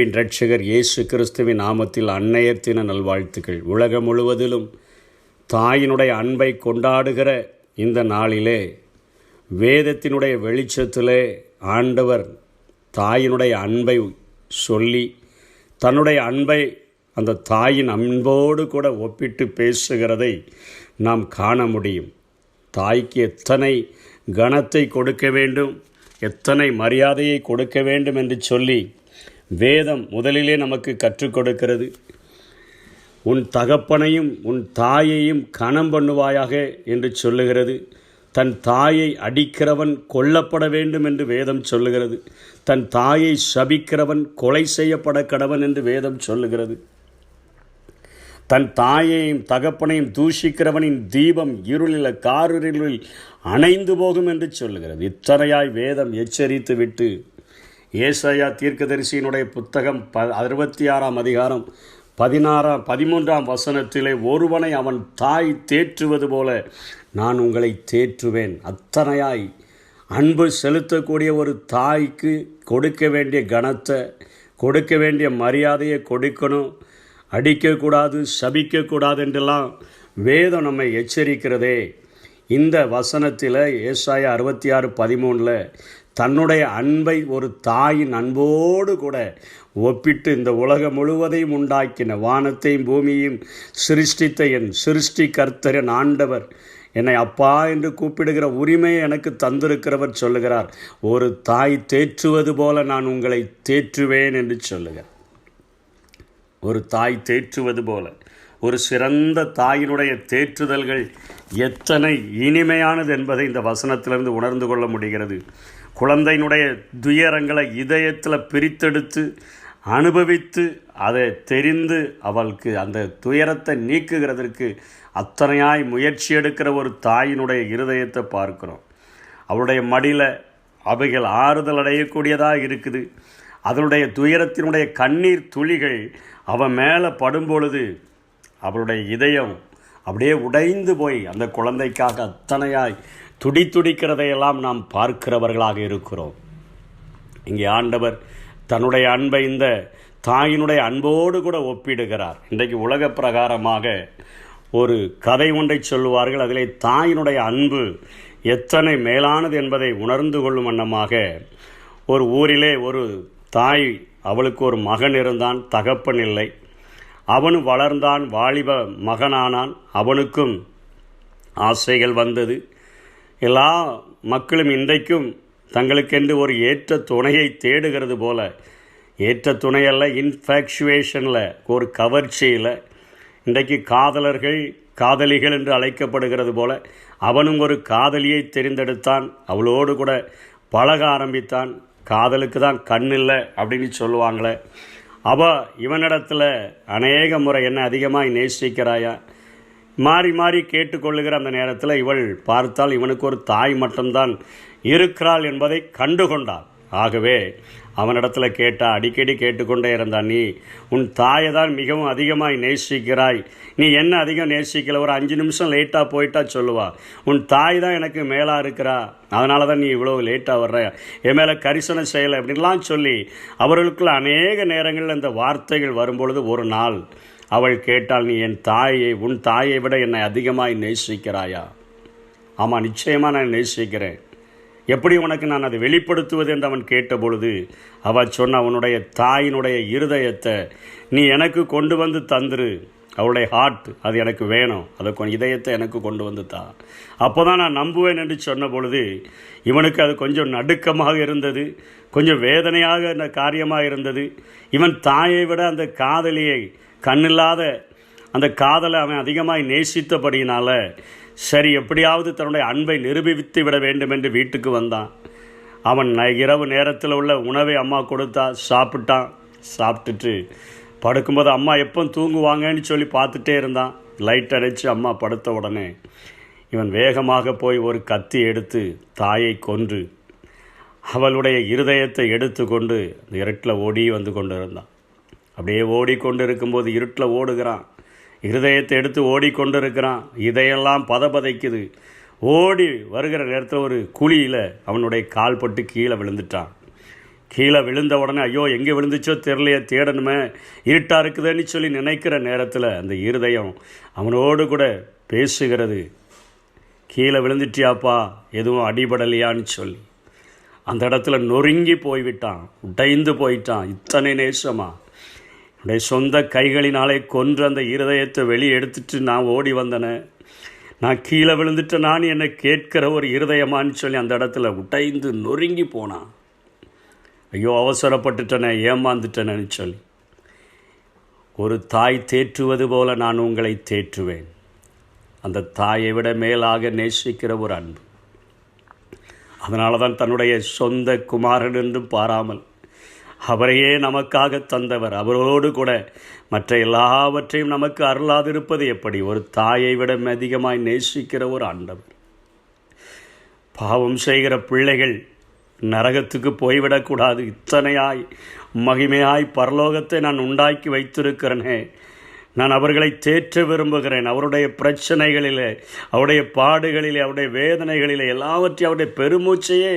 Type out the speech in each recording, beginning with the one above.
அன்பின் இரட்சகர் இயேசு கிறிஸ்துவின் நாமத்தில் அன்னையர் தின நல்வாழ்த்துக்கள். உலகம் முழுவதிலும் தாயினுடைய அன்பை கொண்டாடுகிற இந்த நாளிலே வேதத்தினுடைய வெளிச்சத்திலே ஆண்டவர் தாயினுடைய அன்பை சொல்லி தன்னுடைய அன்பை அந்த தாயின் அன்போடு கூட ஒப்பிட்டு பேசுகிறதை நாம் காண முடியும். தாய்க்கு எத்தனை கனத்தை கொடுக்க வேண்டும், எத்தனை மரியாதையை கொடுக்க வேண்டும் என்று சொல்லி வேதம் முதலிலே நமக்கு கற்றுக் கொடுக்கிறது. உன் தகப்பனையும் உன் தாயையும் கனம் பண்ணுவாயாக என்று சொல்லுகிறது. தன் தாயை அடிக்கிறவன் கொல்லப்பட வேண்டும் என்று வேதம் சொல்லுகிறது. தன் தாயை சபிக்கிறவன் கொலை செய்யப்பட கடவன் என்று வேதம் சொல்லுகிறது. தன் தாயையும் தகப்பனையும் தூஷிக்கிறவனின் தீபம் இருளில் காரிருளில் அணைந்து போகும் என்று சொல்லுகிறது. இத்தனையாய் வேதம் எச்சரித்து விட்டு ஏசாயா தீர்க்கதரிசியினுடைய புத்தகம் 66ஆம் அதிகாரம் 13ஆம் வசனத்திலே ஒருவனை அவன் தாய் தேற்றுவது போல நான் உங்களை தேற்றுவேன். அத்தனையாய் அன்பு செலுத்தக்கூடிய ஒரு தாய்க்கு கொடுக்க வேண்டிய கனத்தை, கொடுக்க வேண்டிய மரியாதையை கொடுக்கணும். அடிக்கக்கூடாது, சபிக்கக்கூடாது என்றெல்லாம் வேதம் நம்மை எச்சரிக்கிறதே. இந்த வசனத்தில் ஏசாயா 66:13 தன்னுடைய அன்பை ஒரு தாயின் அன்போடு கூட ஒப்பிட்டு இந்த உலகம் முழுவதையும் உண்டாக்கின வானத்தையும் பூமியையும் சிருஷ்டித்த என் சிருஷ்டி கர்த்தரின் ஆண்டவர் என்னை அப்பா என்று கூப்பிடுகிற உரிமையை எனக்கு தந்திருக்கிறவர் சொல்லுகிறார். ஒரு தாய் தேற்றுவது போல நான் உங்களை தேற்றுவேன் என்று சொல்லுகிறார். ஒரு தாய் தேற்றுவது போல ஒரு சிறந்த தாயினுடைய தேற்றுதல்கள் எத்தனை இனிமையானது என்பதை இந்த வசனத்திலிருந்து உணர்ந்து கொள்ள முடிகிறது. குழந்தையினுடைய துயரங்களை இதயத்தில் பிரித்தெடுத்து அனுபவித்து அதை தெரிந்து அவளுக்கு அந்த துயரத்தை நீக்குகிறதற்கு அத்தனையாய் முயற்சி எடுக்கிற ஒரு தாயினுடைய இருதயத்தை பார்க்கிறோம். அவளுடைய மடியில் அவைகள் ஆறுதல் அடையக்கூடியதாக இருக்குது. அதனுடைய துயரத்தினுடைய கண்ணீர் துளிகள் அவன் மேலே படும்பொழுது அவளுடைய இதயம் அப்படியே உடைந்து போய் அந்த குழந்தைக்காக அத்தனையாய் துடிக்கிறதையெல்லாம் நாம் பார்க்கிறவர்களாக இருக்கிறோம். இங்கே ஆண்டவர் தன்னுடைய அன்பை இந்த தாயினுடைய அன்போடு கூட ஒப்பிடுகிறார். இன்றைக்கு உலக பிரகாரமாக ஒரு கதை ஒன்றை சொல்லுவார்கள். அதிலே தாயினுடைய அன்பு எத்தனை மேலானது என்பதை உணர்ந்து கொள்ளும் வண்ணமாக ஒரு ஊரிலே ஒரு தாய், அவளுக்கு ஒரு மகன் இருந்தான், தகப்பன் இல்லை. அவனும் வளர்ந்தான், வாலிப மகனானான். அவனுக்கும் ஆசைகள் வந்தது. எல்லா மக்களும் இன்றைக்கும் தங்களுக்கென்று ஒரு ஏற்ற துணையை தேடுகிறது போல, ஏற்ற துணையல்ல, இன்ஃபேக்சுவேஷனில், ஒரு கவர்ச்சியில் இன்றைக்கு காதலிகள் என்று அழைக்கப்படுகிறது போல அவனும் ஒரு காதலியை தெரிந்தெடுத்தான். அவளோடு கூட பழக ஆரம்பித்தான். காதலுக்கு தான் கண் இல்லை அப்படின்னு சொல்லுவாங்களே. இவனிடத்தில் அநேக முறை என்ன அதிகமாக நேசிக்கிறாயா மாறி மாறி கேட்டுக்கொள்ளுகிற அந்த நேரத்தில் இவள் பார்த்தால் இவனுக்கு ஒரு தாய் மட்டும்தான் இருக்கிறாள் என்பதை கண்டுகொண்டாள். ஆகவே அவனிடத்தில் அடிக்கடி கேட்டுக்கொண்டே இருந்தான், நீ உன் தாயை தான் மிகவும் அதிகமாக நேசிக்கிறாய், நீ என்ன அதிகம் நேசிக்கல, ஒரு 5 நிமிஷம் லேட்டாக போயிட்டா சொல்லுவா, உன் தாய் தான் எனக்கு மேலாக இருக்கிறா, அதனால தான் நீ இவ்வளோ லேட்டாக வர்ற, என் மேலே கரிசனை செய்யலை அப்படின்லாம் சொல்லி அவர்களுக்குள்ள அநேக நேரங்களில் இந்த வார்த்தைகள் வரும்பொழுது ஒரு நாள் அவள் கேட்டாள், நீ உன் தாயை விட என்னை அதிகமாக நேசிக்கிறாயா? ஆமாம், நிச்சயமாக நான் நேசிக்கிறேன். எப்படி உனக்கு நான் அதை வெளிப்படுத்துவது என்று அவன் கேட்டபொழுது அவள் சொன்ன, உன்னுடைய தாயினுடைய இருதயத்தை நீ எனக்கு கொண்டு வந்து தந்துரு, அவளுடைய ஹார்ட் அது எனக்கு வேணும், அதை இதயத்தை எனக்கு கொண்டு வந்து தா, அப்போ தான் நான் நம்புவேன் என்று சொன்ன பொழுது இவனுக்கு அது கொஞ்சம் நடுக்கமாக இருந்தது, கொஞ்சம் வேதனையாக காரியமாக இருந்தது. இவன் தாயை விட அந்த காதலியை, கண்ணில்லாத அந்த காதலை அவன் அதிகமாக நேசித்தபடியினால சரி எப்படியாவது தன்னுடைய அன்பை நிரூபித்து விட வேண்டும் என்று வீட்டுக்கு வந்தான். அவன் இரவு நேரத்தில் உள்ள உணவை அம்மா கொடுத்தா, சாப்பிட்டான். சாப்பிட்டுட்டு படுக்கும்போது அம்மா எப்போ தூங்குவாங்கன்னு சொல்லி பார்த்துட்டே இருந்தான். லைட் அடைச்சி அம்மா படுத்த உடனே இவன் வேகமாக போய் ஒரு கத்தி எடுத்து தாயை கொன்று அவளுடைய இருதயத்தை எடுத்து கொண்டு அந்த இருட்டில் ஓடி வந்து கொண்டு இருந்தான். அப்படியே ஓடிக்கொண்டு இருக்கும்போது இருட்டில் ஓடுகிறான், இருதயத்தை எடுத்து ஓடிக்கொண்டு இருக்கிறான். இதையெல்லாம் பதபதைக்குது. ஓடி வருகிற நேரத்தில் ஒரு குழியில் அவனுடைய கால் பட்டு கீழே விழுந்துட்டான். கீழே விழுந்த உடனே ஐயோ எங்கே விழுந்துச்சோ தெரியலையே, தேடணுமே, இருட்டாக இருக்குதுன்னு சொல்லி நினைக்கிற நேரத்தில் அந்த இருதயம் அவனோடு கூட பேசுகிறது. கீழே விழுந்துட்டியாப்பா, எதுவும் அடிபடலையான்னு சொல்லி அந்த இடத்துல நொறுங்கி போய்விட்டான், உடைந்து போயிட்டான். இத்தனை நேசமா என்னுடைய சொந்த கைகளினாலே கொன்று அந்த இருதயத்தை வெளியே எடுத்துட்டு நான் ஓடி வந்தனேன், நான் கீழே விழுந்துட்டு நான் என்னை கேட்கிற ஒரு இருதயமான்னு சொல்லி அந்த இடத்துல உடைந்து நொறுங்கி போனான். ஐயோ அவசரப்பட்டுட்டனே, ஏமாந்துட்டேன்னு சொல்லி, ஒரு தாய் தேற்றுவது போல நான் உங்களை தேற்றுவேன். அந்த தாயை விட மேலாக நேசிக்கிற ஒரு அன்பு. அதனால தான் தன்னுடைய சொந்த குமாரன் என்றும் பாராமல் அவரையே நமக்காக தந்தவர். அவரோடு கூட மற்ற எல்லாவற்றையும் நமக்கு அருளாதிருப்பது எப்படி? ஒரு தாயை விட அதிகமாய் நேசிக்கிற ஒரு ஆண்டவர். பாவம் செய்கிற பிள்ளைகள் நரகத்துக்கு போய்விடக்கூடாது. இத்தனையாய் மகிமையாய் பரலோகத்தை நான் உண்டாக்கி வைத்திருக்கிறேனே, நான் அவர்களை தேற்ற விரும்புகிறேன். அவருடைய பிரச்சனைகளிலே, அவருடைய பாடுகளிலே, அவருடைய வேதனைகளிலே எல்லாவற்றையும் அவருடைய பெருமூச்சையே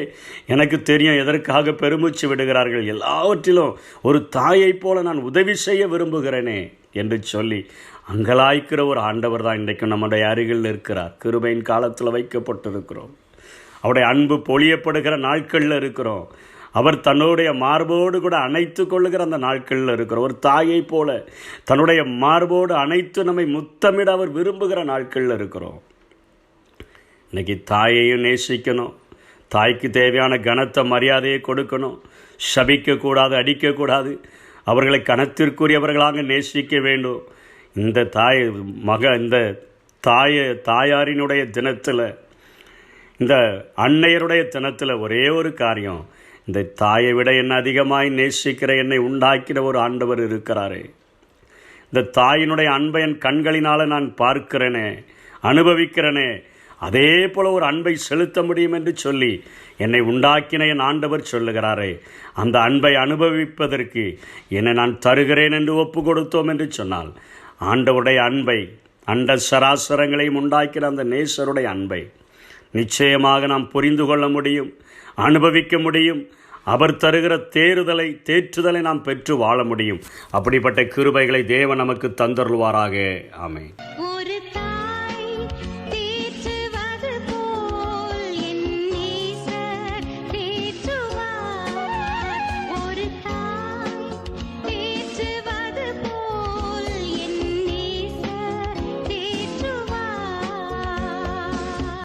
எனக்கு தெரியும் எதற்காக பெருமூச்சு விடுகிறார்கள். எல்லாவற்றிலும் ஒரு தாயைப் போல நான் உதவி செய்ய விரும்புகிறேனே என்று சொல்லி அங்கலாய்க்கிற ஒரு ஆண்டவர் தான் இன்றைக்கும் நம்முடைய அருகில் இருக்கிறார். கிருபையின் காலத்தில் வைக்கப்பட்டிருக்கிறோம். அவருடைய அன்பு பொழியப்படுகிற நாட்களில் இருக்கிறோம். அவர் தன்னுடைய மார்போடு கூட அணைத்து கொள்ளுகிற அந்த நாட்களில் இருக்கிறோம். ஒரு தாயை போல தன்னுடைய மார்போடு அணைத்து நம்மை முத்தமிட அவர் விரும்புகிற நாட்களில் இருக்கிறோம். இன்றைக்கி தாயையும் நேசிக்கணும். தாய்க்கு தேவையான கனத்த மரியாதையை கொடுக்கணும். சபிக்கக்கூடாது, அடிக்கக்கூடாது. அவர்களை கனத்திற்குரியவர்களாக நேசிக்க வேண்டும். இந்த தாயாரினுடைய தினத்தில், இந்த அன்னையருடைய தினத்தில் ஒரே ஒரு காரியம், இந்த தாயை விட என்னை அதிகமாய் நேசிக்கிற என்னை உண்டாக்கிற ஒரு ஆண்டவர் இருக்கிறாரே, இந்த தாயினுடைய அன்பை என் கண்களினால் நான் பார்க்கிறேனே, அனுபவிக்கிறேனே, அதே போல் ஒரு அன்பை செலுத்த முடியும் என்று சொல்லி என்னை உண்டாக்கின என் ஆண்டவர் சொல்லுகிறாரே, அந்த அன்பை அனுபவிப்பதற்கு என்னை நான் தருகிறேன் என்று ஒப்பு கொடுத்தோம் என்று சொன்னால், ஆண்டவருடைய அன்பை, அண்ட சராசரங்களையும் உண்டாக்கிற அந்த நேசருடைய அன்பை நிச்சயமாக நாம் புரிந்து கொள்ள முடியும், அனுபவிக்க முடியும். அவர் தருகிற தேற்றுதலை நாம் பெற்று வாழ முடியும். அப்படிப்பட்ட கிருபைகளை தேவன் நமக்கு தந்தருள்வாராக. ஆமென்.